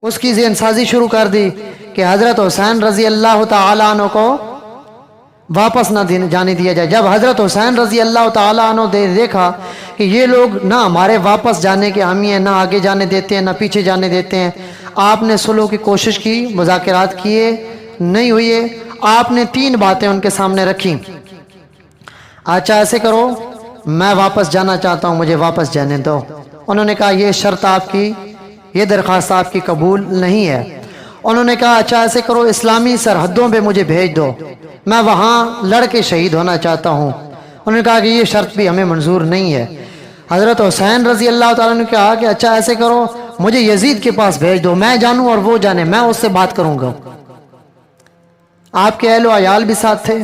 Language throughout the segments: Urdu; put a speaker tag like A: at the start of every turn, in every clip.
A: اس کی ذہن سازی شروع کر دی کہ حضرت حسین رضی اللہ تعالیٰ عنہ کو واپس نہ جانے دیا جائے۔ جب حضرت حسین رضی اللہ تعالیٰ عنہ دیکھا کہ یہ لوگ نہ ہمارے واپس جانے کے حامی ہیں، نہ آگے جانے دیتے ہیں، نہ پیچھے جانے دیتے ہیں، آپ نے صلح کی کوشش کی، مذاکرات کیے، نہیں ہوئے۔ آپ نے 3 باتیں ان کے سامنے رکھی۔ اچھا ایسے کرو، میں واپس جانا چاہتا ہوں، مجھے واپس جانے دو۔ انہوں نے کہا یہ شرط آپ کی، یہ درخواست آپ کی قبول نہیں ہے۔ انہوں نے کہا اچھا ایسے کرو، اسلامی سرحدوں پہ مجھے بھیج دو، میں وہاں لڑ کے شہید ہونا چاہتا ہوں۔ انہوں نے کہا کہ یہ شرط بھی ہمیں منظور نہیں ہے۔ حضرت حسین رضی اللہ تعالیٰ نے کہا کہ اچھا ایسے کرو، مجھے یزید کے پاس بھیج دو، میں جانوں اور وہ جانے، میں اس سے بات کروں گا۔ آپ کے اہل و عیال بھی ساتھ تھے۔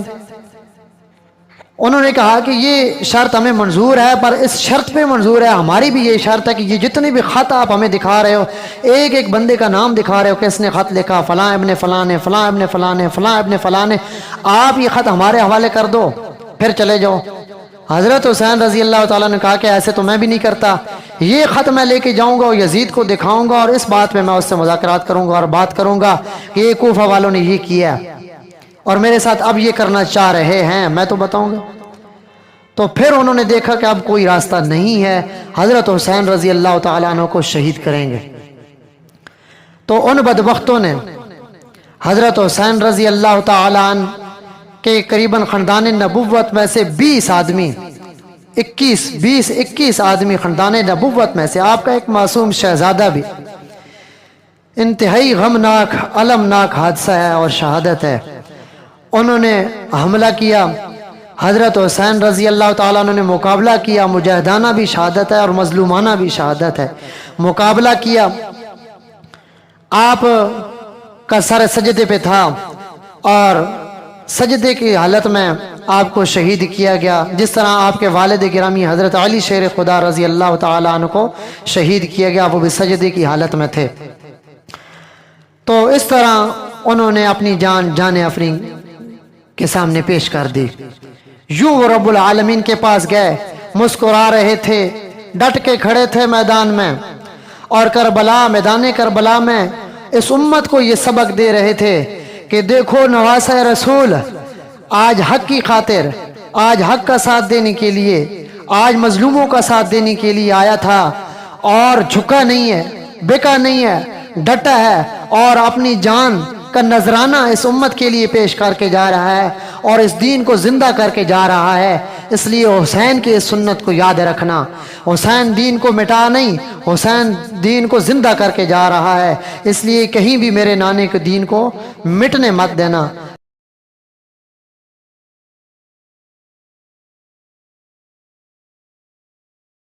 A: انہوں نے کہا کہ یہ شرط ہمیں منظور ہے، پر اس شرط پہ منظور ہے، ہماری بھی یہ شرط ہے کہ یہ جتنے بھی خط آپ ہمیں دکھا رہے ہو، ایک ایک بندے کا نام دکھا رہے ہو، کس نے خط لکھا، فلاں ابن فلاں نے، فلاں ابن فلاں نے، فلاں ابن فلاں نے، آپ یہ خط ہمارے حوالے کر دو، پھر چلے جاؤ۔ حضرت حسین رضی اللہ تعالیٰ نے کہا کہ ایسے تو میں بھی نہیں کرتا، یہ خط میں لے کے جاؤں گا اور یزید کو دکھاؤں گا، اور اس بات پہ میں اس سے مذاکرات کروں گا اور بات کروں گا کہ یہ کوفہ والوں نے یہ کیا اور میرے ساتھ اب یہ کرنا چاہ رہے ہیں، میں تو بتاؤں گا۔ تو پھر انہوں نے دیکھا کہ اب کوئی راستہ نہیں ہے، حضرت حسین رضی اللہ تعالیٰ عنہ کو شہید کریں گے۔ تو ان بدبختوں نے حضرت حسین رضی اللہ تعالیٰ عنہ کے قریباً خاندان نبوت میں سے 20 آدمی، 21 آدمی خاندان نبوت میں سے، آپ کا ایک معصوم شہزادہ بھی، انتہائی غمناک المناک حادثہ ہے اور شہادت ہے۔ انہوں نے حملہ کیا، حضرت حسین رضی اللہ تعالیٰ عنہ نے مقابلہ کیا، مجاہدانہ بھی شہادت ہے اور مظلومانہ بھی شہادت ہے۔ مقابلہ کیا، آپ کا سر سجدے پہ تھا اور سجدے کی حالت میں آپ کو شہید کیا گیا، جس طرح آپ کے والد گرامی حضرت علی شیر خدا رضی اللہ تعالیٰ عنہ کو شہید کیا گیا، وہ بھی سجدے کی حالت میں تھے۔ تو اس طرح انہوں نے اپنی جان افرین کے سامنے پیش کر دی۔ یوں وہ رب العالمین کے پاس گئے، مسکرا رہے تھے، ڈٹ کے کھڑے تھے میدان میں، اور میدان کربلا میں اس امت کو یہ سبق دے رہے تھے کہ دیکھو نواسہ رسول آج حق کی خاطر، آج حق کا ساتھ دینے کے لیے، آج مظلوموں کا ساتھ دینے کے لیے آیا تھا، اور جھکا نہیں ہے، بکا نہیں ہے، ڈٹا ہے، اور اپنی جان کا نذرانہ اس امت کے لیے پیش کر کے جا رہا ہے اور اس دین کو زندہ کر کے جا رہا ہے۔ اس لیے حسین کی اس سنت کو یاد رکھنا، حسین دین کو مٹا نہیں، حسین دین کو زندہ کر کے جا رہا ہے، اس لیے کہیں بھی میرے نانے کے دین کو مٹنے مت دینا۔